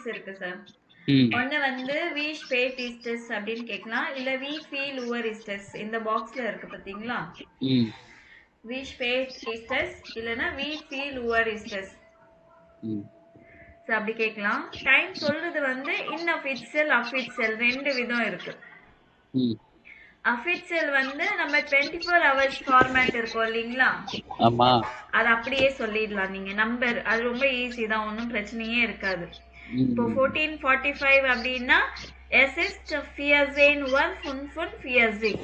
Options இருக்கு sir. ம் ஒன்னு வந்து வி ஸ்பேட் இஸ்டஸ் அப்படின்னு கேட்கலாம், இல்ல வி ஃபீல் உவர் இஸ்டஸ் இந்த பாக்ஸ்ல இருக்கு பாத்தீங்களா. ம் வி ஸ்பேட் இஸ்டஸ் இல்லனா வி ஃபீல் உவர் இஸ்டஸ். ம் அப்படி கேட்கலாம். டைம் சொல்றது வந்து இன் ஆஃப் இட் செல் ஆஃப் இட் செல் ரெண்டு விதம் இருக்கு. ம் அஃபிட்சல் வந்து நம்ம 24 ஹவர்ஸ் ஃபார்மேட் இருக்கும் இல்லைங்களா, ஆமா அது அப்படியே சொல்லிடலாம் நீங்க நம்பர். அது ரொம்ப ஈஸி தான், ஒன்றும் பிரச்சனையே இருக்காது. இப்போ ம் 1445 அப்படின்னா எஸ்இஸ்ட் ஃபியர்சேன் ஒன் ஃபுன் ஃபுன் ஃபியர்சேன்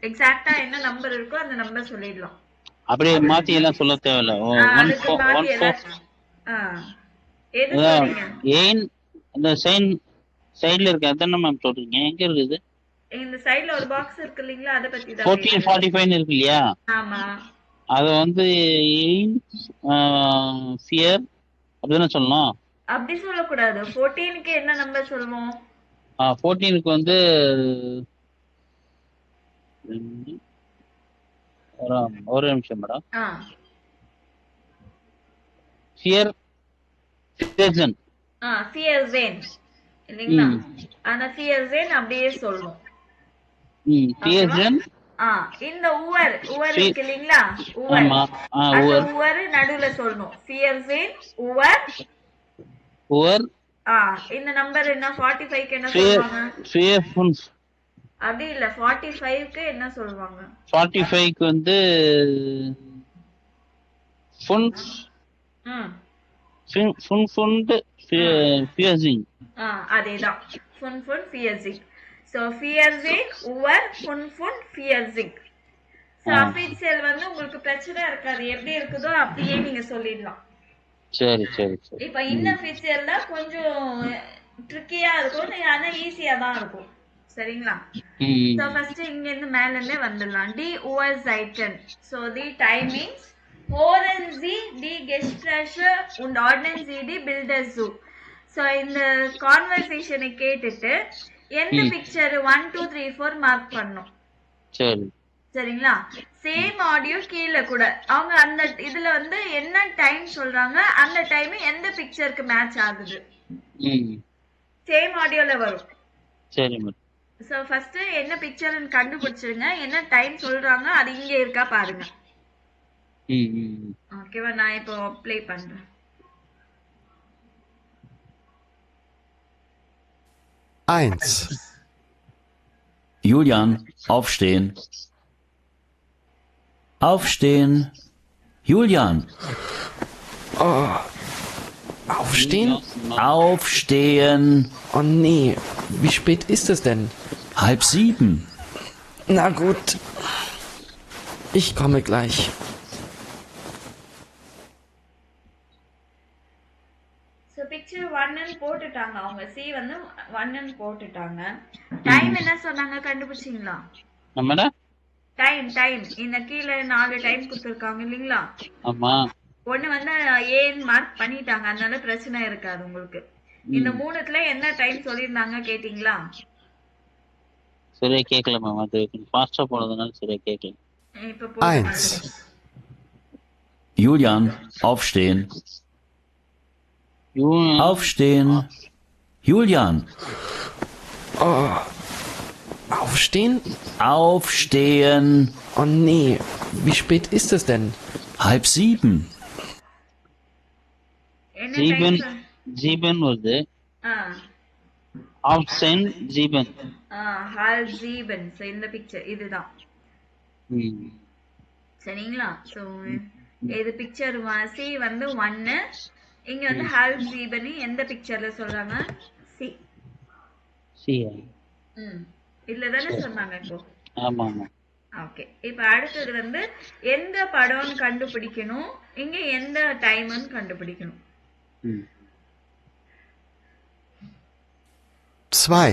எக்ஸாக்டா என்ன நம்பர் இருக்கோ அந்த நம்பர் சொல்லிடலாம். அப்படியே மாத்தி எல்லாம் சொல்ல தேவையில்ல. ஒன் அதுக்கு ஃபோர் மாத்தி ஒன் எல்லாம் ஃபோர் எது சொல்றீங்க? ஏன் அந்த சைன் சைடுல இருக்கு அதானே மேம் சொல்றீங்க? எங்க இருக்குது? இந்த சைடுல ஒரு பாக்ஸ் இருக்கு இல்லைங்களா, அதை பத்தி தான் 1445 இருக்கு இல்லையா? ஆமா, அது வந்து எய்ம் ஃபியர் அப்படிதானே சொல்லணும். அப்படி சொல்லக்கூடாது. 14க்கு என்ன நம்பர் சொல்லுவோம்? 14க்கு வந்து ரெண்டு, ஒரு நிமிஷம் மேடம். ஃபியர் ஃபியர்சன் ஃபியர்சேன் இல்லைங்களா, அந்த ஃபியர்சேன் அப்படியே சொல்லணும். ஃபியர்சன் இந்த உவர் உவர் இருக்கு இல்லைங்களா, உவர் அந்த உவர் நடுவுல சொல்லணும். ஃபியர்சேன் உவர் உவர். இந்த நம்பர் என்ன 45க்கு என்ன சொல்லுவாங்க? அது இல்ல 45க்கு என்ன சொல்லுவாங்க? 45க்கு வந்து ஃபுன் ஃபுன் ஃபுன் ஃபியர்சிங். அதேதான், ஃபுன் ஃபுன் ஃபியர்சிங். சோ ஃபியர்சிங் உவர் ஃபுன் ஃபுன் ஃபியர்சிங். சோ அஃபிட்சல் வந்து உங்களுக்கு பிரச்சனை இருக்காது, எப்படி இருக்குதோ அப்படியே நீங்க சொல்லிடலாம். சரி சரி சரி. இப்ப இன்னஃபிட்சல் தான் கொஞ்சம் ட்ரிக்கியா இருக்கும், ஆனா ஈஸியா தான் இருக்கும். சரிங்களா? சோ ஃபர்ஸ்ட் இங்க இருந்து மேல இருந்தே வந்துடலாம். டி ஓவர் சைட்டன். So the timings Horen Sie die Gespräche und ordnen Sie die Bilder so. So இந்த கான்வர்சேஷனை கேட்டுட்டு எந்த பிக்சர் 1 2 3 4 மார்க் பண்ணணும். சரி சரிங்களா? சேம் ஆடியோ கீழே கூட அவங்க அந்த இதுல வந்து என்ன டைம் சொல்றாங்க அந்த டைம் எந்த பிக்சருக்கு மேட்ச் ஆகுது சேம் ஆடியோல வரும். சரி மேம். சோ ஃபர்ஸ்ட் என்ன பிக்சர்னு கண்டுபிடிச்சிருங்க, என்ன டைம் சொல்றாங்க அது இங்க இருக்கா பாருங்க. ஓகேவா? நான் இப்போ ப்ளே பண்றேன். Julian, aufstehen. Aufstehen. Julian. Oh. Aufstehen? Aufstehen. Oh nee, wie spät ist es denn? 6:30. Na gut, ich komme gleich. So picture 1 ன்னு போட்டுட்டாங்க அவங்க. C வந்து 1 ன்னு போட்டுட்டாங்க. டைம் என்ன சொன்னாங்க கண்டுபிடிச்சீங்களா? நம்மடா டைம் இந்த கீழ 4 டைம் கொடுத்திருக்காங்க இல்லீங்களா? ஆமா. ஒன்னு வந்து ஏன் மார்க் பண்ணிட்டாங்க, அதனால பிரச்சனை இருக்காது உங்களுக்கு. இந்த மூணுத்துல என்ன டைம் சொல்லிருந்தாங்க கேட்டிங்களா? சரியா கேக்கல மேம், அது ஃபாஸ்டா போனதுனால சரியா கேக்கல. இப்ப போடுங்க. Julian, aufstehen. Aufstehen. Julian. Oh. Aufstehen? Aufstehen. Oh nee, wie spät ist es denn? 6:30. 7 வருது. ஆப்ஷன் 7. 7. சோ இந்த பிக்சர் இதுதான். சரிங்களா? சோ இது பிக்சர் C வந்து 1, இங்க வந்து 7 எந்த பிக்சர்ல சொல்றாங்க? C. இதுல தானே சொன்னாங்க இப்போ. ஆமா ஆமா. ஓகே, இப்போ அடுத்தது வந்து எந்த படம்னு கண்டுபிடிக்கணும், இங்க எந்த டைம்னு கண்டுபிடிக்கணும். 2.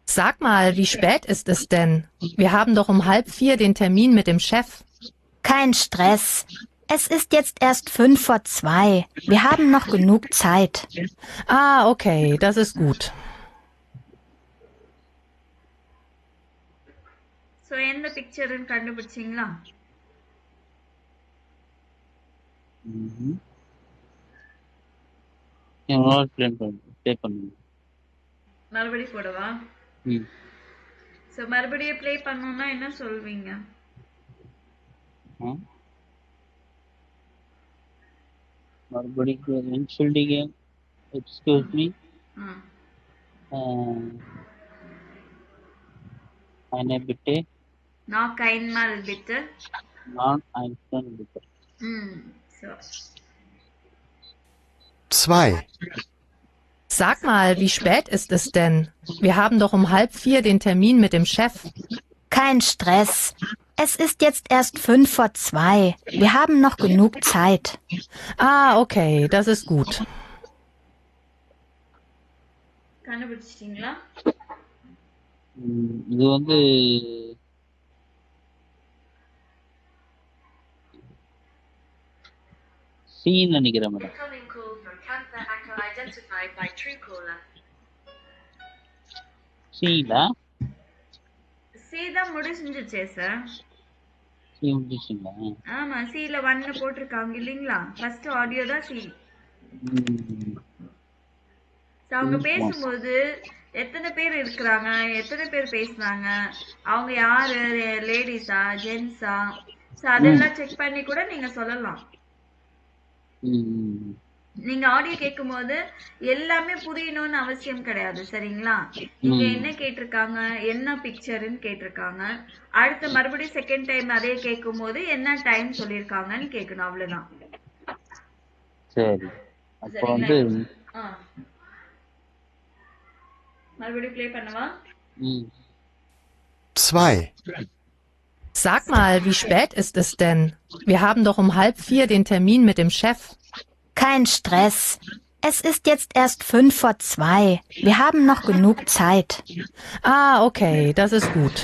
Sag mal, wie spät ist es denn? Wir haben doch um 3:30 den Termin mit dem Chef. Kein Stress. Es ist jetzt erst 2:05. Wir haben noch genug Zeit. Okay, das ist gut. So எந்த பிக்சர்னு கண்டுபிடிச்சீங்களா? இன்னொரு play பண்ணுங்க. மறுபடியும் போடவா? ம். So மறுபடியும் play பண்ணணும்னா என்ன சொல்வீங்க? மறுபடியும் இன்சுல்டிங்க. Excuse me. eine bitte. Noch einmal bitte. Noch einmal bitte. So. 2, Sag mal, wie spät ist es denn? Wir haben doch um 3:30 den Termin mit dem Chef. Kein Stress. Es ist jetzt erst 2:05. Wir haben noch genug Zeit. Ah, okay, das ist gut. கண்டுபிடிச்சிட்டீங்களா? இது வந்து scene நினைக்கிறேன் madam. சீலா Sita முடிஞ்சிருச்சே sir. சீ முடிச்சிங்களா? ஆமா, சீல 1 போட்டிருக்காங்க இல்லீங்களா? First audio தான் சி. அவங்க பேசும்போது எத்தனை பேர் இருக்கிறாங்க, எத்தனை பேர் பேசுனாங்க, அவங்க யாரு, லேடிஸா ஜென்ஸா, ஸோ அதெல்லாம் செக் பண்ணி கூட நீங்க சொல்லலாம். நீங்க ஆடியோ கேட்கும்போது எல்லாமே புரியணும்னு அவசியம் கிடையாது, சரிங்களா? இங்க என்ன கேட்டிருக்காங்க, என்ன பிக்சர்னு கேட்டிருக்காங்க, அடுத்த மறுபடியும் செகண்ட் டைம் அதே கேட்கும் போது என்ன டைம் சொல்லியிருக்காங்கன்னு கேட்கணும், அவ்வளவுதான். சரி, அப்போ வந்து மறுபடியும் ப்ளே பண்ணவா? 2, Sag mal, wie spät ist es denn? Wir haben doch um 3:30 den Termin mit dem Chef. Kein Stress. Es ist jetzt erst 2:05. Wir haben noch genug Zeit. Ah, okay, das ist gut.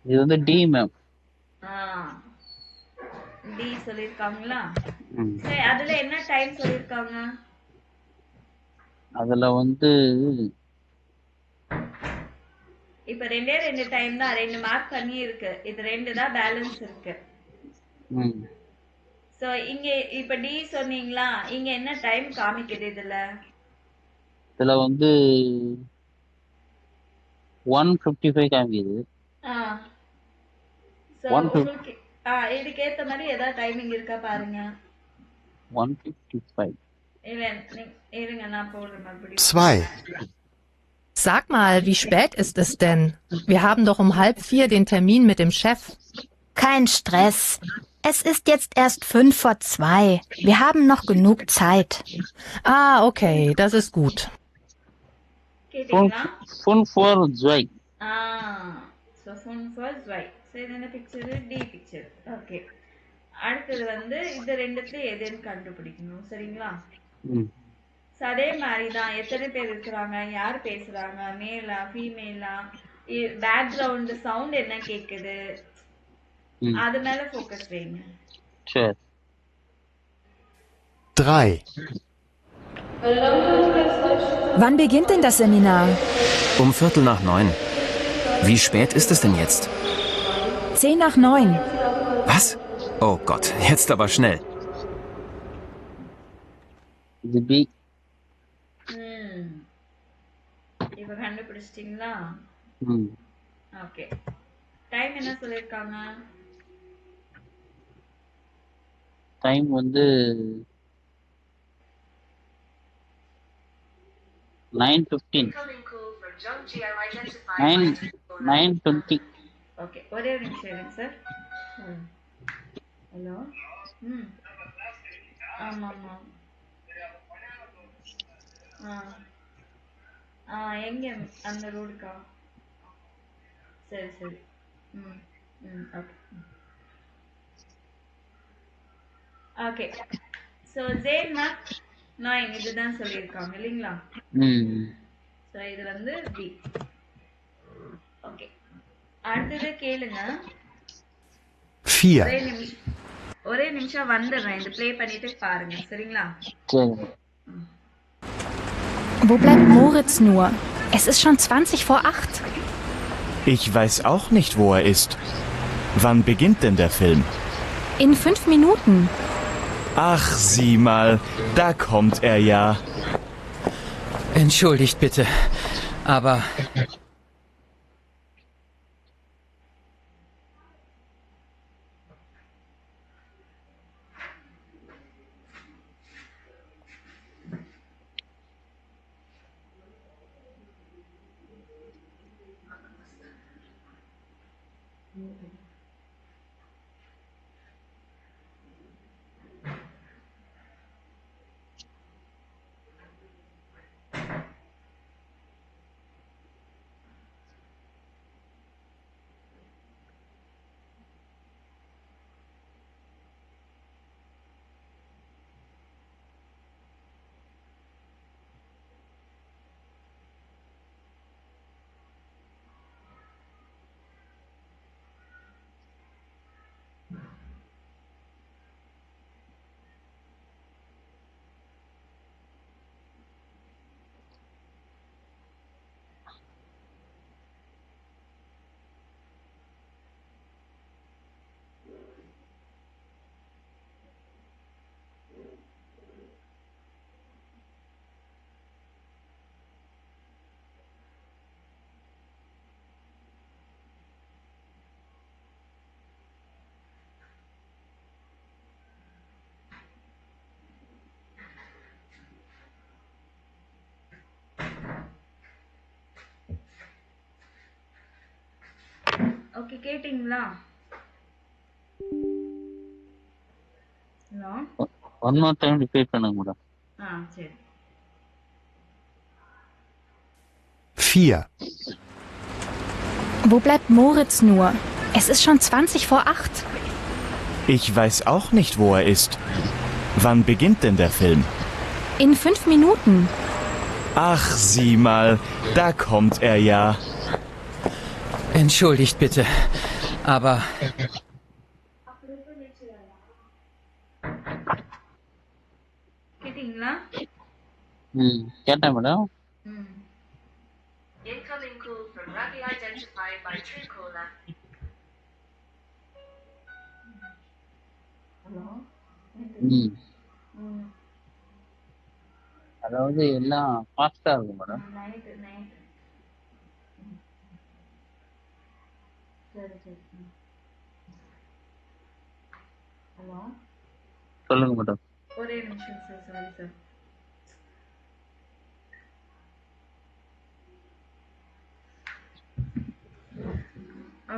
இது வந்து D ma'am. D சொல்லிருக்காங்களா? சரி, அதுல என்ன time சொல்லிருக்காங்க? அதுல வந்து இப்ப 2 time தான், 2 மார்க் பண்ணி இருக்கு. இது 2 தான் பேலன்ஸ் இருக்கு. சோ இங்க இப்ப டி சொன்னீங்களா, இங்க என்ன டைம் காமிக்குது இதுல? இதுல வந்து 1:55 காமிக்குது. சோ உங்களுக்கு இதுக்கு ஏத்த மாதிரி ஏதாவது டைமிங் இருக்கா பாருங்க. 1:55. இருங்க, நான் போடுறேன் மறுபடியும். 2, Sag mal, wie spät ist es denn? Wir haben doch um 3:30 den Termin mit dem Chef. Kein Stress. Es ist jetzt erst 2:05. Wir haben noch genug Zeit. Ah, okay, das ist gut. கேட்டீங்களா? 5:4 so 5:4 so இது என்ன picture? D picture. Okay, அடுத்தது வந்து இது ரெண்டுத்துல எதுன்னு கண்டுபிடிக்கணும், சரிங்களா? அதே மாதிரிதான் எத்தனை பேர் இருக்கிறாங்க, யார் பேசுறாங்க, மேலா ஃபீமேலா, பேக்ரவுண்ட் சவுண்ட் என்ன கேக்குது, அது மேல ஃபோக்கஸ் வைங்க. சரி. 3, Wann beginnt denn das Seminar? Um 8:45. Wie spät ist es denn jetzt? 8:10. Was? Oh Gott, jetzt aber schnell. இது பி. இப்ப கண்டுபிடிச்சிட்டீங்களா? ஓகே, டைம் என்ன சொல்லிருக்காங்க? டைம் வந்து 9:15. 9:20. ஓகே, ஒரே ஒரு நிமிஷம் இருங்க சார். ஹலோ. ஆமா. எங்க அந்த ரோடுக்கா? சரி. ஓகே. சோ ஜேன் மார்க் 9 இதுதான் சொல்லிருக்காங்க இல்லீங்களா? சோ இது வந்து பி. ஓகே, அடுத்தது கேளுங்க. 4, ஒரே நிமிஷம் வந்துடுறேன், இது ப்ளே பண்ணிட்டு பாருங்க, சரிங்களா? Wo bleibt Moritz nur? Es ist schon 20:08. Ich weiß auch nicht, wo er ist. Wann beginnt denn der Film? In 5 Minuten. Ach, sieh mal, da kommt er ja. Entschuldigt bitte, aber okay, கேட்டிங்களா? Hello, one more time repeat பண்ணுங்க madam. சரி. 4, Wo bleibt Moritz nur? Es ist schon 20 vor 8. Ich weiß auch nicht, wo er ist. Wann beginnt denn der Film? In 5 Minuten. Ach, sieh mal, da kommt er ja. entschuldigt bitte, aber கேட்டிங்களா? கேட்டேன் madam. Incoming call from Ravi identified by Truecaller. Hello. அதாவது எல்லாம் ஃபாஸ்டா இருக்கும் madam. Night சரி. Hello, சொல்லுங்க madam. ஒரே நிமிஷம் சார். Sorry sir.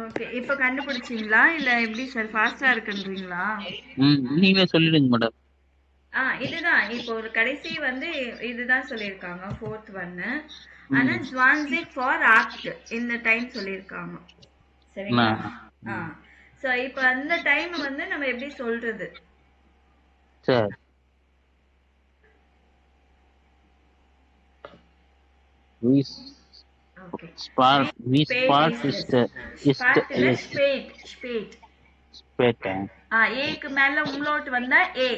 ஓகே, இப்போ கண்டுபிடிச்சிங்களா இல்ல எப்படி சார், ஃபாஸ்டா இருக்குன்றீங்களா? நீங்களே சொல்லிடுங்க மேடம். இதுதான் இப்போ ஒரு கடைசி வந்து இதுதான் சொல்லியிருக்காங்க, 4th ஒன்னு. ஆனா ஜுவான்சிக் ஃபார் ஆக்ட் இந்த டைம் சொல்லியிருக்காங்க. சரிங்களா? சோ இப்போ அந்த டைம் வந்து நம்ம எப்படி சொல்றது? சரி. ஓகே. ஸ்பேட். ஏக்கு மேல உம்லோட் வந்தா ஏ.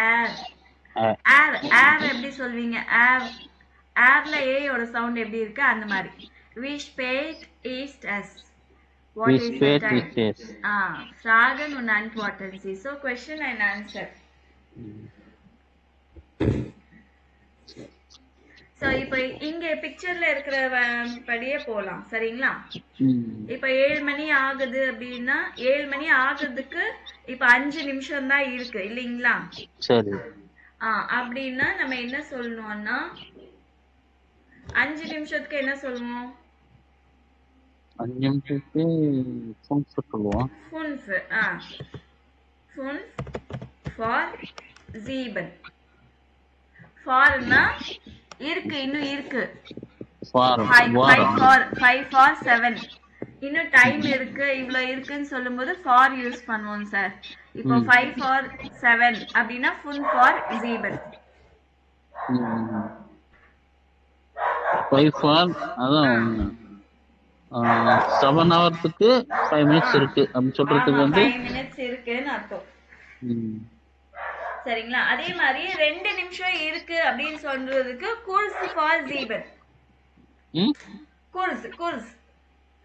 ஏர் எப்படி சொல்வீங்க? ஏர்ல ஏயோட சவுண்ட் எப்படி இருக்கு அந்த மாதிரி. We spät ist es. What is the time? Fragen und Antworten Sie. So question and answer. So இப்போ இங்க பிக்சர்ல இருக்கிற படியே போலாம். சரிங்களா? இப்ப 7 மணி ஆகுது அப்படின்னா 7 மணி ஆகுறதுக்கு இப்ப 5 நிமிஷம் தான் இருக்கு இல்லீங்களா? சரி. அப்படின்னா நம்ம என்ன சொல்லணும்னா 5 நிமிஷத்துக்கு என்ன சொல்லுவோம்? 5 நிமிஷத்துக்கு ஃபுன்ஃப் சொல்லுவோம். ஃபுன்ஃப் ஃபார் ஜீபன். ஃபார்னா இருக்கு, இன்னும் இருக்கு. 5 for 7 இன்னும் டைம் இருக்கு, இவ்ளோ இருக்குன்னு சொல்லும்போது ஃபார் யூஸ் பண்ணுவோம் சார். இப்போ 5 for 7 அப்படின்னா ஃபுன் ஃபார் ஜீபன். 5 for அதான் 7 ஹவர்ஸ்க்கு 5 மினிட்ஸ் இருக்கு அப்படி சொல்றதுக்கு வந்து 5 மினிட்ஸ் இருக்குன்னு அர்த்தம். சரிங்களா? அதே மாதிரி 2 நிமிஷம் இருக்கு அப்படின்னு சொல்றதுக்கு குர்ஸ் ஃபார் ஜீபன். குர்ஸ்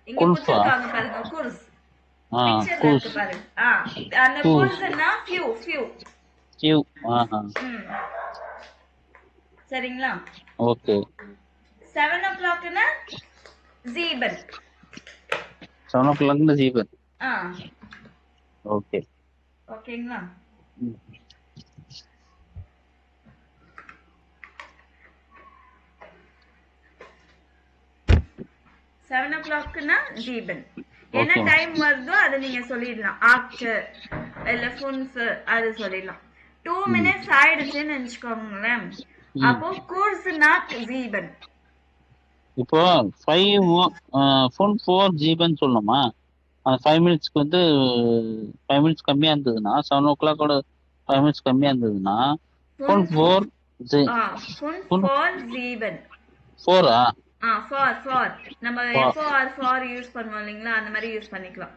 இங்க கொடுத்திருக்காங்க பாருங்க, குர்ஸ் பிக்சர்ல இருக்கு பாருங்க. அந்த குர்ஸ்னா ஃபியூ few. ஆஹா. சரிங்களா? ஓகே. 7 o'clockனா sieben. 7 o'clockனா sieben. ஓகே. ஓகேங்களா? ம். 7 o'clockனா sieben. என்ன டைம் வருதோ அதை நீங்க சொல்லிடலாம். ஆஃப்டர் இல்ல ஃபுன்ஃப் அது சொல்லிடலாம். 2 minutes ஆயிடுச்சுன்னு நினைச்சுக்கோங்களேன். அப்போ kurz nach sieben. இப்போ 4 ஜிபன் சொல்லணுமா? அந்த 5 மினிட்ஸ்க்கு வந்து 5 மினிட்ஸ் கம்மியா இருந்ததுன்னா 7 o'clockோட 5 மினிட்ஸ் கம்மியா இருந்ததுன்னா 4 sieben. 4 for நம்ம for யூஸ் பண்ணுவோம் இல்லைங்களா, அந்த மாதிரி யூஸ் பண்ணிக்கலாம்.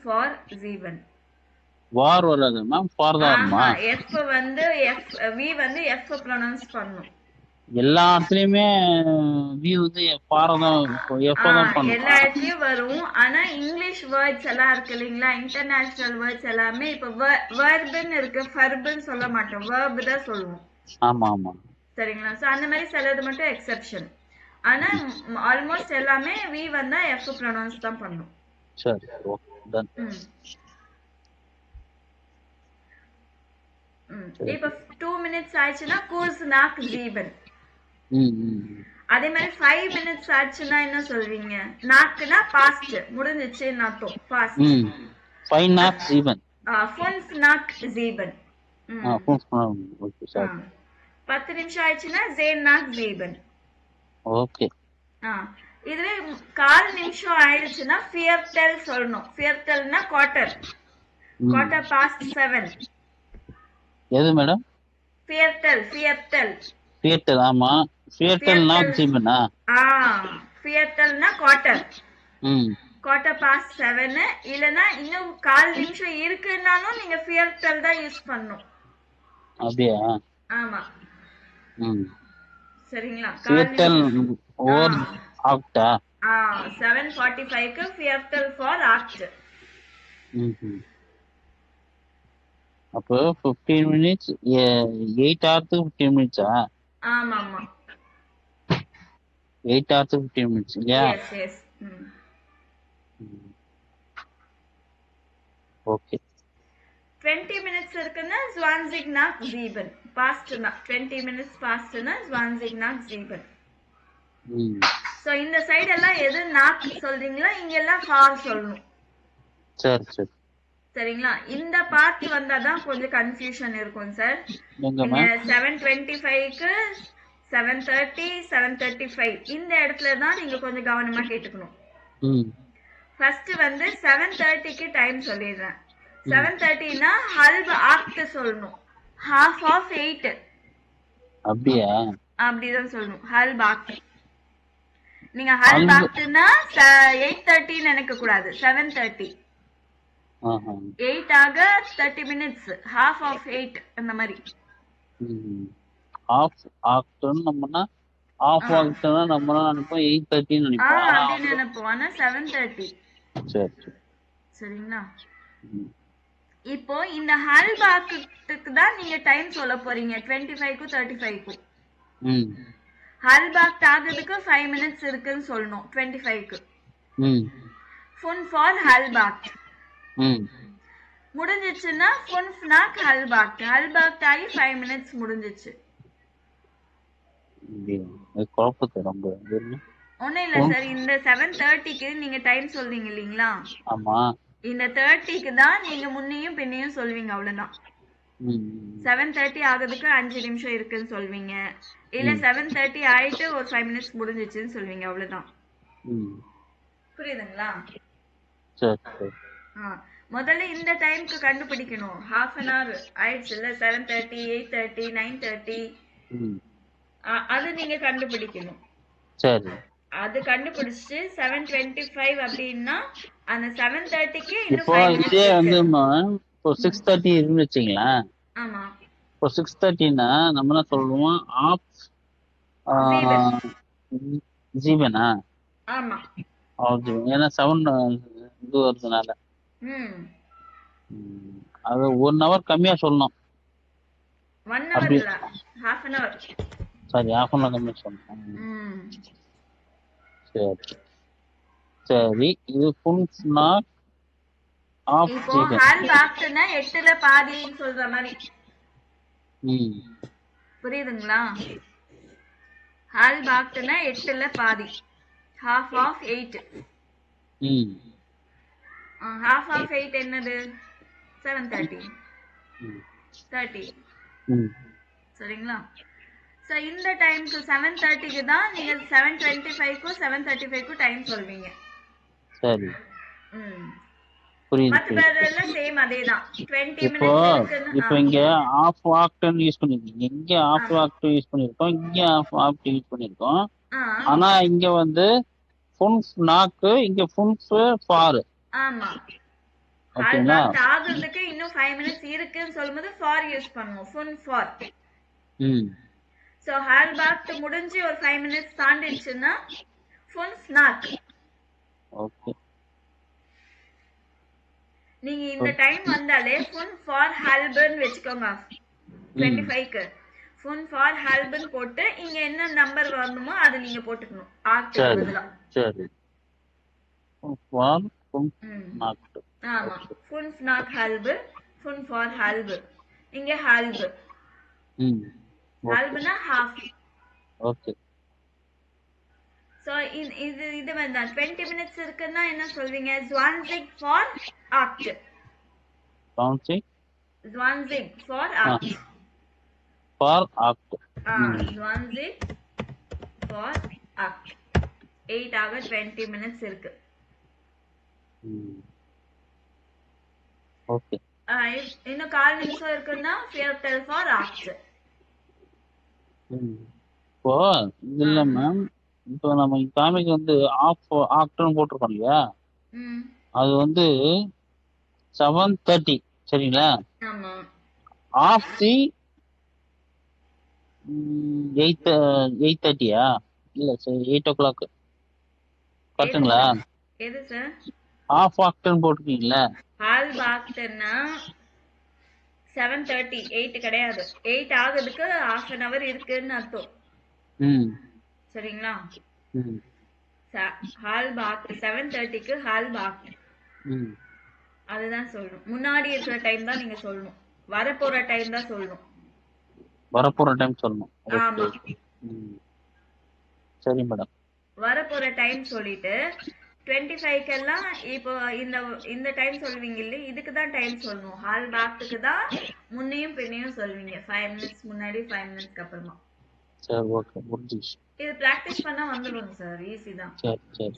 for sieben. வார் வராது மேம், ஃபார் தான் வருமா? f வந்து v வந்து f ப்ரொனவுன்ஸ் பண்ணனும். எல்லா இடத்துலயுமே v வந்து ஃபார் தான் f தான் பண்ணனும். எல்லா இடத்துலயும் வரும். ஆனா இங்கிலீஷ் வேர்ட்ஸ் எல்லாம் இருக்கு இல்லீங்களா, இன்டர்நேஷனல் வேர்ட்ஸ் எல்லாமே இப்ப வெர்ப்னு இருக்கு, ஃபர்ப்னு சொல்ல மாட்டோம், வெர்ப் தான் சொல்லுவோம். ஆமா ஆமா. சரிங்களா? சோ அந்த மாதிரி சிலது மட்டும் எக்ஸெப்ஷன். ஆனா ஆல்மோஸ்ட் எல்லாமே v வந்தா f ப்ரொனவுன்ஸ் தான் பண்ணனும். சரி, ஓகே, டன். இப்ப 2 minutes ஆயிடுச்சுன்னா kurz nach sieben. அதே மாதிரி 5 minutes ஆச்சுன்னா என்ன சொல்வீங்க? நாக்குனா பாஸ்ட், முடிஞ்சிச்சுன்னு அர்த்தம், past. 5 nach sieben. 5 nach sieben. 10 நிமிஷம் ஆயிடுச்சுன்னா 10 nach sieben. ஓகே. இதுவே 1/4 நிமிஷம் ஆயிடுச்சுன்னா viertel சொல்லணும். viertelனா quarter past 7. எது மேடம்? viertel. ஆமா, viertel nach sieben. viertelனா quarter past 7. இல்லனா இன்னும் 1/4 நிமிஷம் இருக்குன்னாலும் நீங்க viertel தான் யூஸ் பண்ணனும். அப்படியே? ஆமா. சரிங்களா? viertel or acht. 7:45 க்கு viertel for acht. அப்போ 15 மினிட்ஸ் 8 hours 15 மினிட்ஸ். ஆமா ஆமா. 8 hours 15 மினிட்ஸ் இல்லையா? எஸ். ஓகே. 20 minutes இருக்குன்னா 20 nach sieben. பாஸ்ட்னா 20 minutes பாஸ்ட்னா 20 nach sieben. So இந்த சைடு எல்லாம் எது nach சொல்றீங்களா, இங்க எல்லாம் for சொல்லணும். சரி. சரிங்களா? இந்த பார்ட் வந்தாதான் கொஞ்சம் கன்ஃபியூஷன் இருக்கும் சார். நீங்க 7:25 க்கு 7:30 7:35 இந்த இடத்துல தான் நீங்க கொஞ்சம் கவனமா கேட்டுக்கணும். ஃபர்ஸ்ட் வந்து 7:30 க்கு டைம் சொல்லிடுறேன். 7:30னா halb acht சொல்லணும். half of 8. அப்படியே? அப்படிதான் சொல்லணும், halb acht. நீங்க halb achtனா 8:30 நினைக்க கூடாது, 7:30. 8 ஆக 30 minutes, half of 8 அந்த மாதிரி. half act நம்மனா half act நம்ம நினைப்போம் 8:30 நினைப்போம். அப்படி நினைப்போம், ஆனா 7:30. சரி. சரிங்களா? இப்போ இந்த halb act-க்கு தான் நீங்க டைம் சொல்ல போறீங்க, 25 க்கு 35 க்கு. halb act ஆகிறதுக்கு 5 minutes இருக்குன்னு சொல்லணும் 25 க்கு. fun for halb act. முடிஞ்சிச்சுன்னா fünf nach halb acht. halb act ஆகி 5 minutes முடிஞ்சிச்சு. ஒண்ணும் இல்ல சார், இந்த 7:30க்கு நீங்க டைம் சொல்றீங்க இல்லீங்களா? ஆமா. இந்த 30க்கு தான் நீங்க முன்னையும் பின்னையும் சொல்வீங்க, அவ்வளவுதான். 7:30 ஆகிறதுக்கு 5 நிமிஷம் இருக்குன்னு சொல்வீங்க, இல்ல 7:30 ஆயிட்டு ஒரு 5 minutes முடிஞ்சிச்சுன்னு சொல்வீங்க, அவ்வளவுதான். புரியுதுங்களா? சரி. முதல்ல இந்த டைம்க்கு கண்டுபிடிக்கணும். half an hour ஆயிடுச்சுல்ல, 7:30 8:30 9:30 அது நீங்க கண்டுபிடிக்கணும். சரி. அது கண்டுபிடிச்சு 7:25 அப்படின்னா அந்த 7:30க்கு இன்னும் இப்போ 5 minutes இதே வந்து இப்போ 6:30 இருக்குன்னு வச்சுங்களா? ஆமா. இப்போ 6:30னா நம்ம என்ன சொல்லுவோம்? ஜீவனா? ஆமா. ஏன்னா 7 இது வருதுனால. அது 1 hour கம்மியா சொல்லணும். 1 hour அப்படி இல்ல, half an hour. சரி, half an hour கம்மியா சொல்லணும். சரி சரி, இது ஃபுல் ஸ்நாக் ஆஃப் இப்போ சிக்கன். ஹால் பாக்ட்னா 8ல பாதின்னு சொல்ற மாதிரி. புரியுதுங்களா? ஹால் பாக்ட்னா 8ல பாதி, half of 8. half of 8 என்னது? 7:30 30. சரிங்களா? சோ இந்த டைம்க்கு 7:30க்கு தான் நீங்க 7:25க்கு 7:35க்கு டைம் சொல்வீங்க. சரி, ம் புரியுது மத்த புரியுது. பேரெல்லாம் சேம் அதேதான். 20 இப்போ minutes இருக்குன்னு. இப்போ இங்க ஆஃப் ஆக்டன் யூஸ் பண்ணிருக்கீங்க, இங்க ஆஃப் ஆக்டன் யூஸ் பண்ணிருக்கோம், இங்க ஆஃப் ஆக்டன் யூஸ் பண்ணிருக்கோம். ஆனா இங்க வந்து ஃபுல் ஸ்நாக், இங்க ஃபுல் ஃபார். ஆமா, ஹால் ஓகேங்களா? பாக்ட் ஆகுறதுக்கு இன்னும் 5 minutes இருக்குன்னு சொல்லும்போது ஃபார் யூஸ் பண்ணுவோம், ஃபுல் ஃபார். சோ ஹால் பாக்ட் முடிஞ்சு ஒரு 5 minutes தாண்டிடுச்சுன்னா ஃபுல் ஸ்நாக். ஓகே, நீங்க இந்த டைம் வந்தாலே ஃபுல் ஃபார் ஹால்பர்ன் வெச்சுக்கோங்க. 25க்கு ஃபுல் ஃபார் ஹால்பர்ன் போட்டு இங்க என்ன நம்பர் வரணுமோ அது நீங்க போட்டுக்கணும் ஆக்டுக்கு சரி பதிலா. சரி, ஃபார் ஃபுல் ஸ்நாக். ஆமா, ஃபுல் ஸ்நாக் ஹால்பு, ஃபுல் ஃபார் ஹால்பு. இங்க ஹால்பு, ஹால்புனா half. ஓகே. சோ இது வந்து 20 minutes இருக்குன்னா என்ன சொல்வீங்க? 20 for act. 20 for act. For act. 20 for act. 8 ஆக 20 minutes இருக்கு. ஓகே. இன்னும் 1/4 நிமிஷம் இருக்குன்னா fiatal for act. இப்போ இது இல்ல மேம், இப்போ நம்ம காமிக்கு வந்து ஆஃப் ஆக்டன் போட்டிருக்கோம் இல்லையா, அது வந்து 7:30 சரிங்களா? ஆமா, ஆஃப் தி 8:30 இல்ல சரி 8 o'clock கரெக்டுங்களா? எது சார்? ஆஃப் ஆக்டன் போட்டிருக்கீங்களா? ஹால் பாக்ட்னா 7:30, 8 கிடையாது. 8 ஆகுறதுக்கு half an hour இருக்குன்னு அர்த்தம். சரிங்களா? ஹால் பாக்ட் 7:30க்கு ஹால் பாக்ட் அதுதான் சொல்லணும். முன்னாடி இருக்கிற டைம் தான் நீங்க சொல்லணும், வரப்போற டைம் தான் சொல்லணும். வரப்போற டைம் சொல்லணும். ஆமா, சரி மேடம். வரப்போற டைம் சொல்லிட்டு 25க்கெல்லாம் இப்போ இந்த டைம் சொல்வீங்க இல்ல, இதுக்கு தான் டைம் சொல்லணும். ஹால் பாக்டுக்கு தான் முன்னையும் பின்னையும் சொல்வீங்க, 5 minutes முன்னாடி 5 minutes அப்புறமா. சரி, ஓகே, முடிஞ்சிச்சு. இது பிராக்டிஸ் பண்ணா வந்துடும் சார், ஈஸி தான்.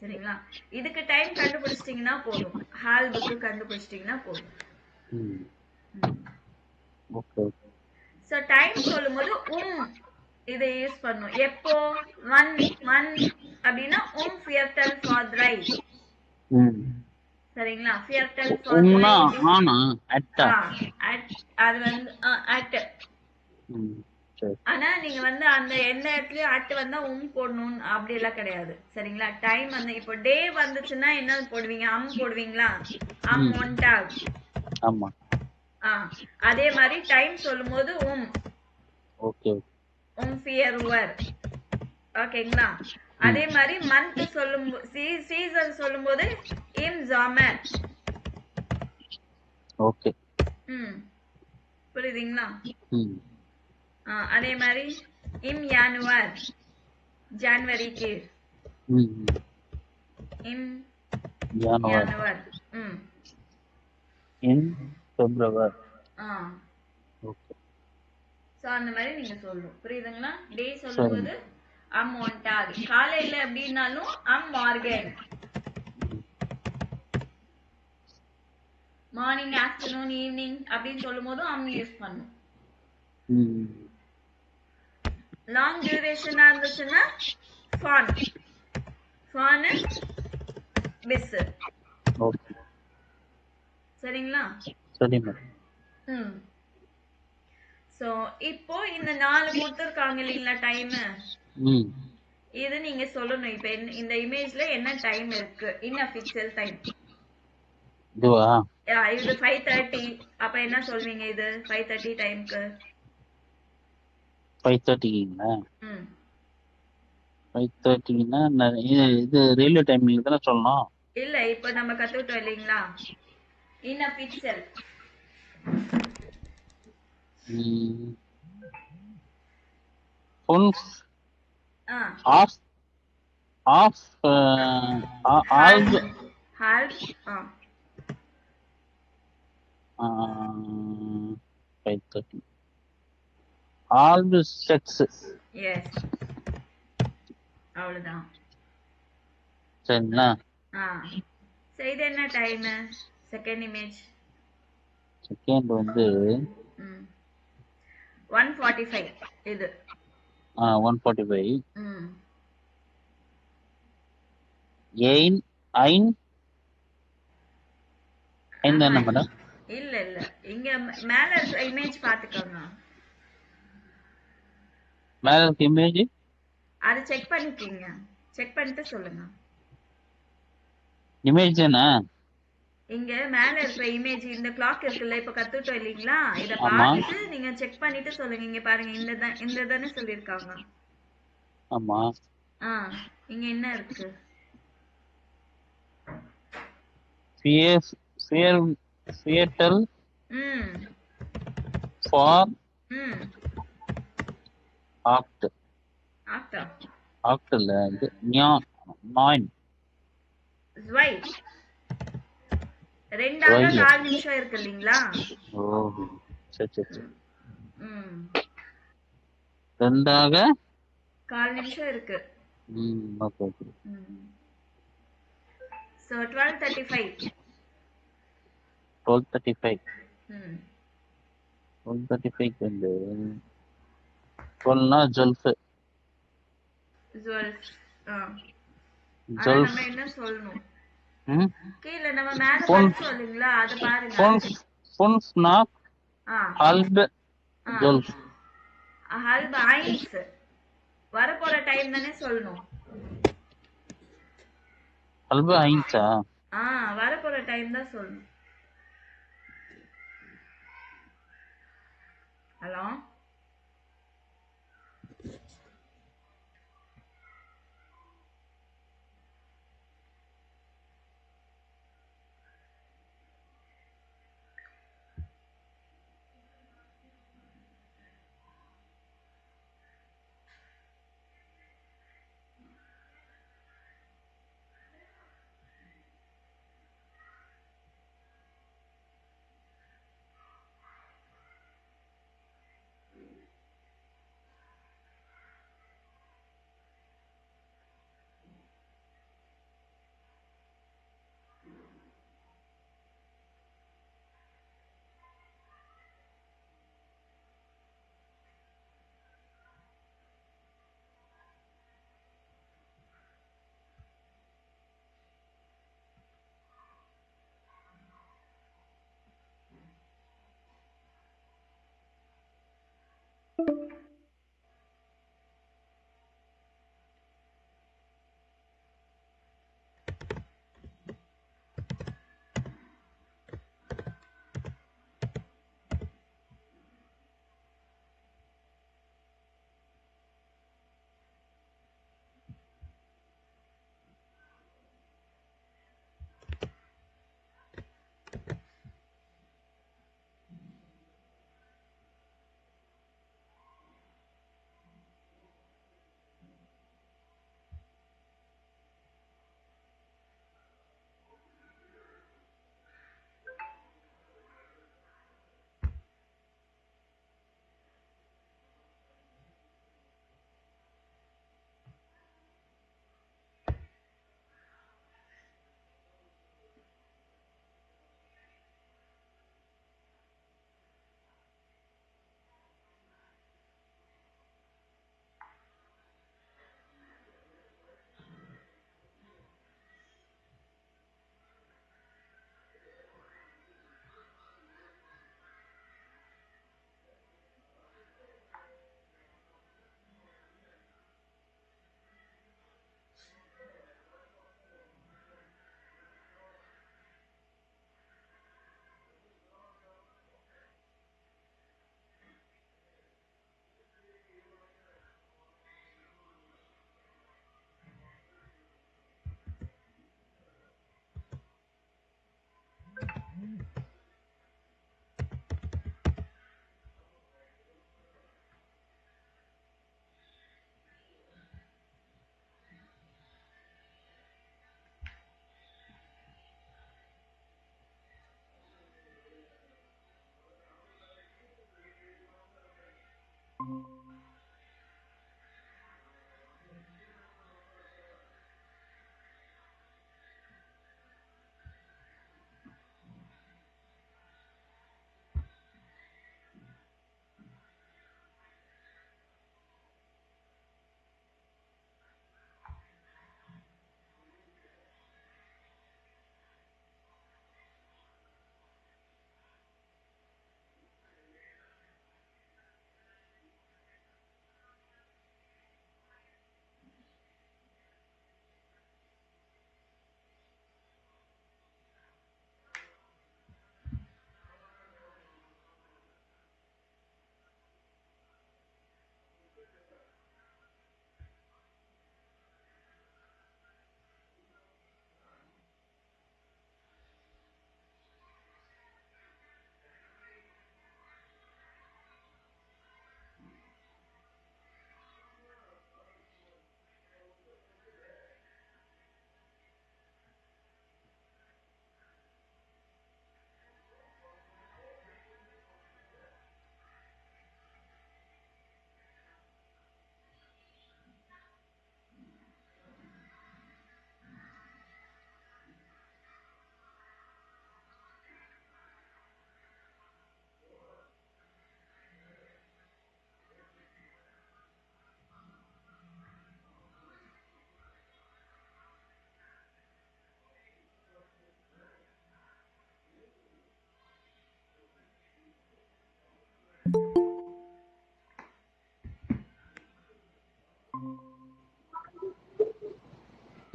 சரிங்களா? இதுக்கு டைம் கண்டுபிடிச்சிட்டீங்கன்னா போதும், ஹால் புக்கு கண்டுபிடிச்சிட்டீங்கன்னா போதும். ஓகே. சோ டைம் சொல்லும்போது இதை யூஸ் பண்ணும். எப்போ 1 அப்படின்னா fiatal for right. சரிங்களா? fiatal for right ஆனா அட் அது வந்து அட். ஆனா நீங்க வந்து அந்த எந்த இடத்துலயும் அட் வந்தா போடணும் அப்படி எல்லாம் கிடையாது. சரிங்களா? டைம் வந்து இப்போ டே வந்துச்சுன்னா என்ன போடுவீங்க? போடுவீங்களா? ஒன்டாக். ஆமா. அதே மாதிரி டைம் சொல்லும்போது ஓகே, ஃபியர்வர். ஓகேங்களா? அதே மாதிரி மந்த் சொல்லும்போது சீசன் சொல்லும்போது ஜாமர். ஓகே. புரியுதுங்களா? அதே மாதிரி யானுவர், ஜனவரிக்கு யானுவர். பிப்ரவரி. ஓகே. சோ அந்த மாதிரி நீங்க சொல்லணும். புரியுதுங்களா? டே சொல்லும்போது ஒன்டாக். காலையில அப்படின்னாலும் மார்கன். மார்னிங், ஆஃப்டர்நூன், ஈவினிங் அப்படின்னு சொல்லும் போதும் யூஸ் பண்ணும். லாங் டியூரேஷனா இருந்துச்சுன்னா ஃபான் பிஸ். ஓகே, சரிங்களா? சரி மேடம். சோ இப்போ இந்த 4 கொடுத்திருக்காங்க இல்லீங்களா டைம், இது நீங்க சொல்லணும். இப்ப இந்த இமேஜ்ல என்ன டைம் இருக்கு, இன்அஃபிஷியல் டைம். இதுவா இது 5:30. அப்ப என்ன சொல்வீங்க இது 5:30 டைம்க்கு? 5:30ங்களா? ம் 5:30ன்னா இது ரயில்வே டைமிங் தானே சொல்லணும். இல்ல இப்ப நம்ம கத்துக்கிட்டோம் இல்லைங்களா? இனஃப் இட்செல்ஃப். ஃபுன்ஸ் ஆ ஆஃப் ஆஃப் ஆல்ப் ஹால்ப். ஆ 5:30 ஆல்ப் செக்ஸ். எஸ் அவ்வளவுதான். சரிங்களா? ஆ சரி இது என்ன டைம்? செகண்ட் இமேஜ் செகண்ட் வந்து 1:45 இது. 1:45. ம் எயின் ஐன் ஐன் தானே மேடம்? இல்ல இல்ல இங்க மேல இருக்கிற இமேஜ் பாத்துக்கோங்க. மேல இருக்க இமேஜ் அது செக் பண்ணிக்கீங்க. செக் பண்ணிட்டு சொல்லுங்க. இமேஜ் தானே? இங்க மேல இருக்கிற இமேஜ் இந்த கிளாக் இருக்குல்ல இப்ப கத்துட்டோம் இல்லீங்களா? இத ஆமா பார்த்துட்டு நீங்க செக் பண்ணிட்டு சொல்லுங்க. இங்க பாருங்க இந்த தானே சொல்லிருக்காங்க. ஆமா. இங்க என்ன இருக்கு? ஃபியட்டல் ம் ஃபார் ம் ஆக்ட். ஆக்டா ஆக்ட் இல்ல இது நைன். ஸ்வை 2 4 நிமிஷம் இருக்கு இல்லீங்களா? ஓ சரி சரி சரி. ம் 2 4 நிமிஷம் இருக்கு. Okay okay. So 12:35. 12:35. ம் 12:35 வந்து 12னா ஜல்ஃப். ஜுவல்ஸ். ஆனா ஜல்ஃப். நம்ம என்ன சொல்லணும்? ம் கீழ நம்ம மேல ஃபுன் படிச்சோம் இல்லீங்களா? அத பாருங்க. ஃபுன்ஸ்னாக் ஆ ஹல்ப் ஜல்ஃப். ஹல்ப் ஐன்ஸ் வரப்போற டைம் தானே சொல்லணும். ஹல்ப் ஐன்ஸா? வரப்போற டைம் தான் சொல்லணும். Hello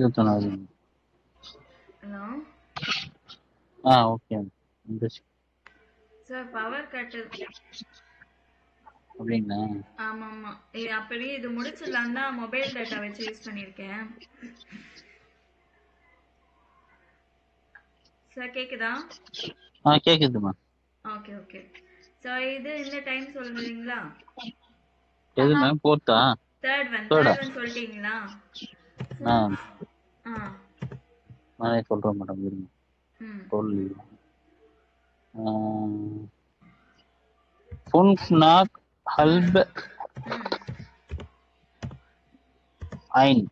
hello okay. Sir power cut. அப்படிங்களா? ஆமா ஆமா. அப்படியே இது முடிச்சிடலாம் தான் மொபைல் டேட்டா வச்சு யூஸ் பண்ணியிருக்கேன். சார் கேக்குதா? கேக்குதுமா. Okay okay. ஸோ இது இந்த டைம் சொல்றீங்களா? எது மேம்? ஃபோர்த்தா? தேர்ட் ஒன் சொல்லிட்டீங்களா? நானே சொல்றேன் மேடம், இருங்க. சொல்லி ஃபுன்ஃப்நாக் ஹல்ப் ஐன்.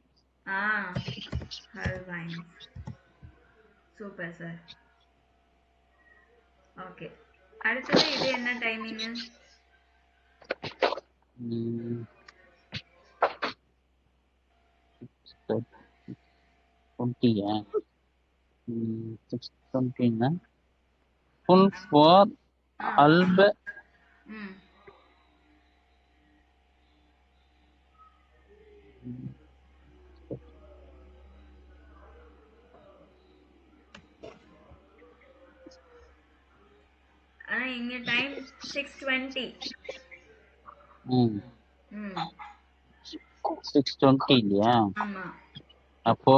ஹல்வைன். Super sir. ஓகே. அடுத்தது இது என்ன டைமிங்? 20 6:20 ஃபுல் ஃபார் ஹல்ப் ஆனா இங்க டைம் 6:20. 6:20 இல்லையா? ஆமா. அப்போ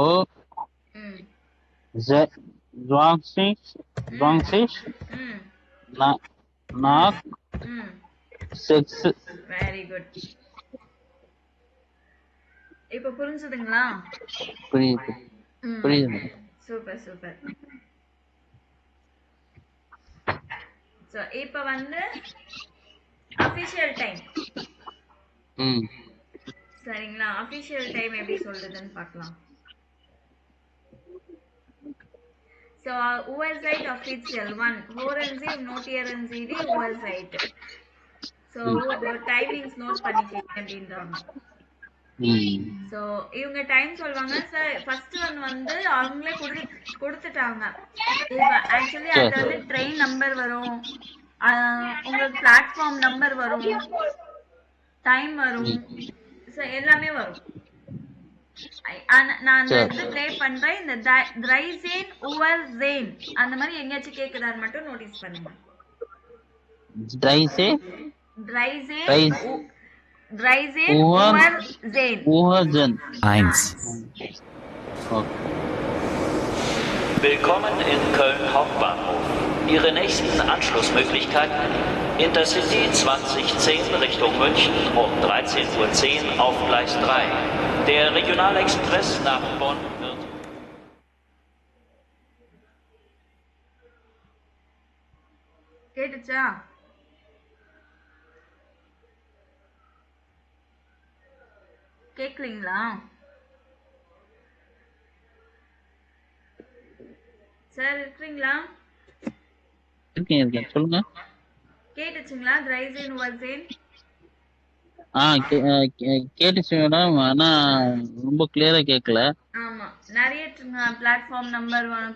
ஜாங்சிஷ் நாக் 6. Very good. இப்போ புரிஞ்சுதுங்களா? புரியுது. Super super. சோ இப்போ வந்து அபிஷியல் டைம். சரிங்களா? அபிஷியல் டைம் எப்படி சொல்றதுன்னு பார்க்கலாம். So Uhrzeit official 1 Horensiv Notierensiv Uhrzeit. So timings note பண்ணிக்கங்க அப்படின்றாங்க. ஸோ இவங்க டைம் சொல்லுவாங்க. சார் ஃபர்ஸ்ட் ஒன் வந்து அவங்களே கொடுத்துட்டாங்க. இப்போ ஆக்சுவலி அது வந்து ட்ரெயின் நம்பர் வரும், உங்களுக்கு பிளாட்ஃபார்ம் நம்பர் வரும், டைம் வரும், ஸோ எல்லாமே வரும். நான் அந்த இது ப்ளே பண்றேன். இந்த ட்ரைசேன் உவர்சேன் அந்த மாதிரி எங்கேயாச்சும் கேக்குதான்னு மட்டும் நோட்டீஸ் பண்ணுங்க. ட்ரைசேன் Uhrzeit 1. Willkommen in Köln Hauptbahnhof. Ihre nächsten Anschlussmöglichkeiten: Intercity 2010 Richtung München um 13:10 Uhr auf Gleis 3. Der Regionalexpress nach Bonn wird... கேட்டுச்சா? கேட்கலீங்களா? சார் இருக்கிறீங்களா? இருக்கேன் சொல்லுங்க. கேட்டுச்சுங்களா? ரைசேன் வர்சேன் கேட்டுச்சு மேடம். ஆனா ரொம்ப கிளியரா கேட்கல. ஆமா, நிறைய பிளாட்ஃபார்ம் நம்பர் வரும்,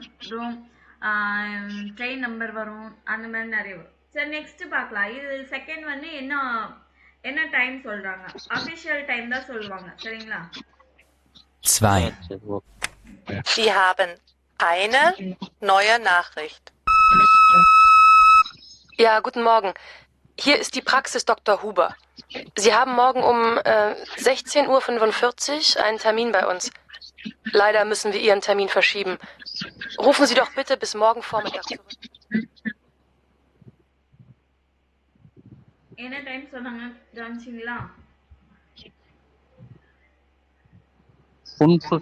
ட்ரெயின் நம்பர் வரும், அந்த மாதிரி நிறைய வரும். சரி, நெக்ஸ்ட் பார்க்கலாம். இது செகண்ட் வந்து என்ன டைம் சொல்றாங்க? அபிஷியல் டைம் தான் சொல்லுவாங்க. சரிங்களா? 2. Sie haben eine neue Nachricht. Ja, guten Morgen. Hier ist die Praxis Dr. Huber. Sie haben morgen um 16:45 Uhr einen Termin bei uns. Leider müssen wir Ihren Termin verschieben. Rufen Sie doch bitte bis morgen Vormittag zurück. என்ன time சொன்னாங்க கவனிச்சிங்களா?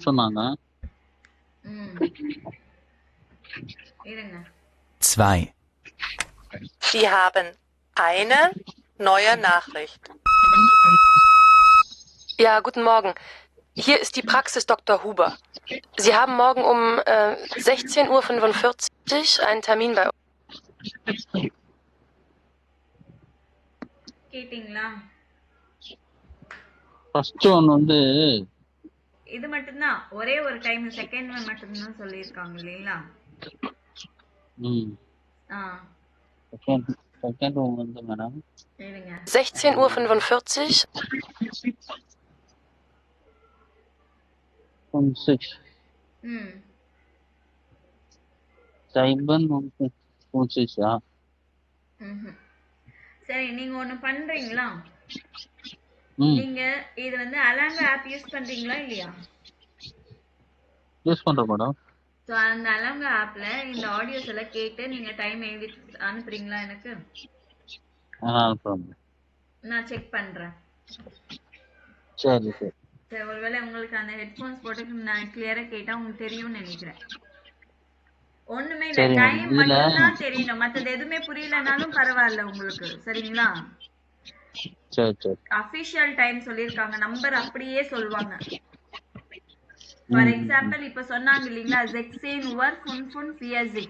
சொன்னாங்க. இருங்க. 2. Sie haben eine neue Nachricht. Ja, guten Morgen. Hier ist die Praxis Dr. Huber. Sie haben morgen um 16:45 Uhr einen Termin bei uns. கேட்டிங்களா? First one வந்து இது மட்டும்தான், ஒரே ஒரு டைம் செகண்ட் ஒன் மட்டும்தான் சொல்லியிருக்காங்க இல்லைங்களா? செகண்ட் ஒன் வந்து மேடம் 16:45 6. சரி, நீங்க ஒண்ணு பண்றீங்களா? நீங்க இது வந்து அலாங்க ஆப் யூஸ் பண்றீங்களா இல்லையா? யூஸ் பண்றேன் மேடம். சோ அந்த அலாங்க ஆப்ல இந்த ஆடியோஸ் எல்லாம் கேட்டு நீங்க டைம் எழுதி அனுப்புறீங்களா எனக்கு? நான் செக் பண்றேன். சரி. ஒருவேளை உங்களுக்கு அந்த ஹெட்போன்ஸ் போட்டு நான் கிளியரா கேட்டா உங்களுக்கு தெரியும்னு நினைக்கிறேன். ஒண்ணுமே இல்ல, டைம் மட்டும்தான் தெரியணும், மத்தது எதுவுமே புரியலனாலும் பரவாயில்ல உங்களுக்கு. சரிங்களா? அபிஷியல் டைம் சொல்லிருக்காங்க, நம்பர் அப்படியே சொல்லுவாங்க. ஃபார் எக்ஸாம்பிள் இப்ப சொன்னாங்க இல்லீங்களா, 16:45.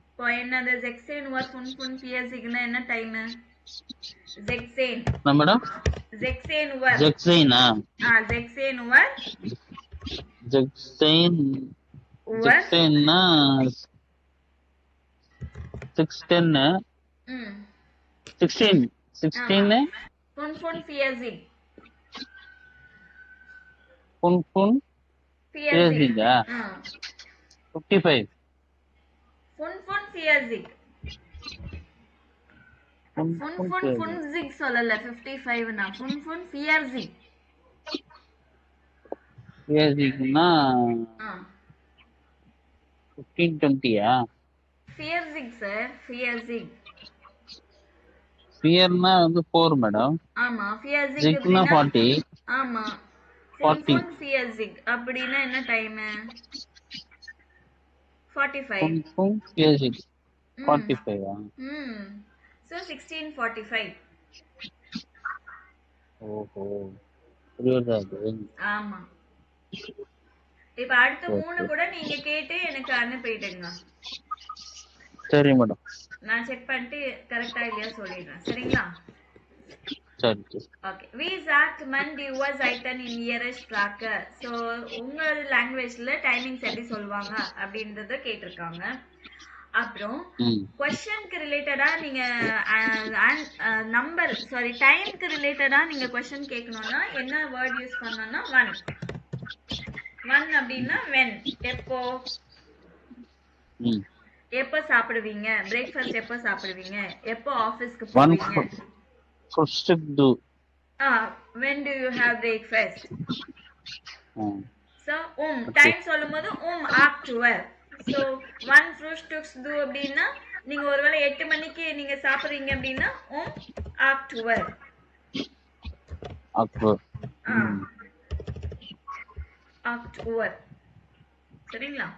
இப்போ என்னது 16:45 என்ன டைம்? மேடம் ஜெக்சேன்னா 16 ஃபுன் ஃபியர்ஸிங்கா 55 ஃபுன் ஃபியர்ஸிக் சொல்லல. 55 னா ஃபுன் ஃபியர்ஸிக்னா 15-20 ஃபியர்ஸிக் சார், ஃபியர்னா வந்து 4 மேடம். ஆமா, ஃபியர்ஸிக் ஜிக்னா 40. ஆமா, 40 ஃபியர்ஸிக் அப்படினா என்ன டைம்? 45. ஃபுன் ஃபியர்ஸிக் 45. So 16:45. ஓஹோ, புரியுதா? ஆமா. இப்ப அடுத்த 3 கூட நீங்க கேட்டு எனக்கு அனுப்பிடுங்க. சரி மேடம், நான் செக் பண்ணிட்டு கரெக்ட்டா இல்லையா சொல்லிடுறேன். சரிங்களா? சரி. Okay. We sagt man die Uhrzeiten in ihrer Sprache. So உங்க லாங்குவேஜ்ல டைமிங்ஸ் எப்படி சொல்வாங்க அப்படின்றத கேட்டிருக்காங்க. அப்புறம் क्वेश्चनக்கு ரிலேட்டடா நீங்க நம்பர் டைம்க்கு ரிலேட்டடா நீங்க क्वेश्चन கேட்கணும்னா என்ன வேர்ட் யூஸ் பண்ணனும்னா one அப்படினா when, எப்போ சாப்பிடுவீங்க, பிரேக்ஃபாஸ்ட் எப்போ சாப்பிடுவீங்க, எப்போ ஆபீஸ்க்கு போவீங்க. First do. When do you have breakfast? So time சொல்லும்போது after. So one frühstücks du அப்படினா நீங்க ஒருவேளை 8 மணிக்கு நீங்க சாப்பிடுறீங்க அப்படினா after. சரிங்களா?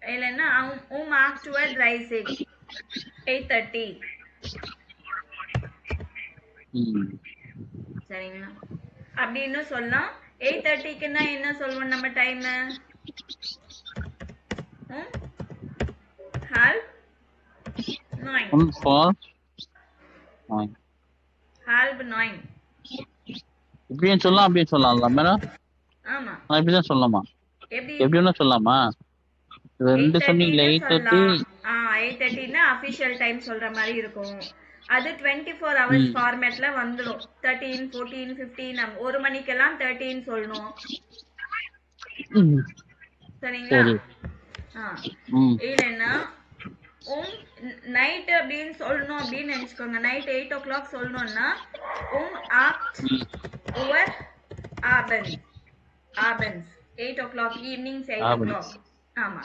இல்லைன்னா after 8:30 சரிங்களா? அப்படி இன்னும் சொல்லலாம். 8:30க்குன்னா என்ன சொல்லுவோம் நம்ம டைம்? half 9. half 9. இப்படியும் சொல்லலாம் அப்படியே சொல்லலாம்ல மேடம்? ஆமா. நான் இப்படிதான் சொல்லலாமா? எப்படி ஒண்ணு சொல்லலாமா? ரெண்டு சொன்னீங்களே 8:30. 8:30னா அபிஷியல் டைம் சொல்ற மாதிரி இருக்கும். அது 24 ஹவர்ஸ் ஃபார்மேட்ல வந்துடும். 13, 14, 15 ஒரு மணிக்கெல்லாம் 13 சொல்லணும். சரிங்களா? இல்லைன்னா நைட் அப்படின்னு சொல்லணும் அப்படின்னு நினைச்சுக்கோங்க. நைட் 8 o'clock சொல்லணும்னா acht uur abends 8 o'clock evenings 8 o'clock. ஆமா,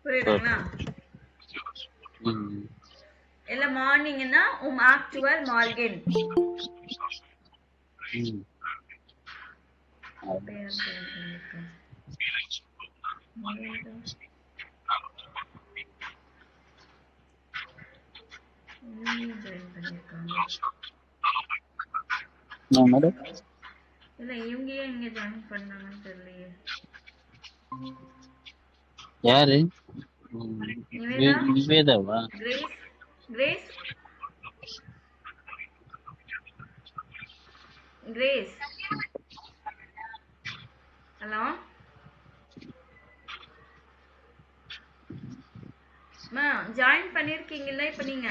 புரியுதுங்களா? இல்ல மார்னிங்னா acht uur morgen. இல்ல இவங்க ஏன் இங்க ஜாயின் பண்ணாங்கன்னு தெரியலையே. யாரு? நிவேதாவா? கிரேஸ். ஹலோ ஜாயின் பண்ணிருக்கீங்கல்ல இப்ப நீங்க?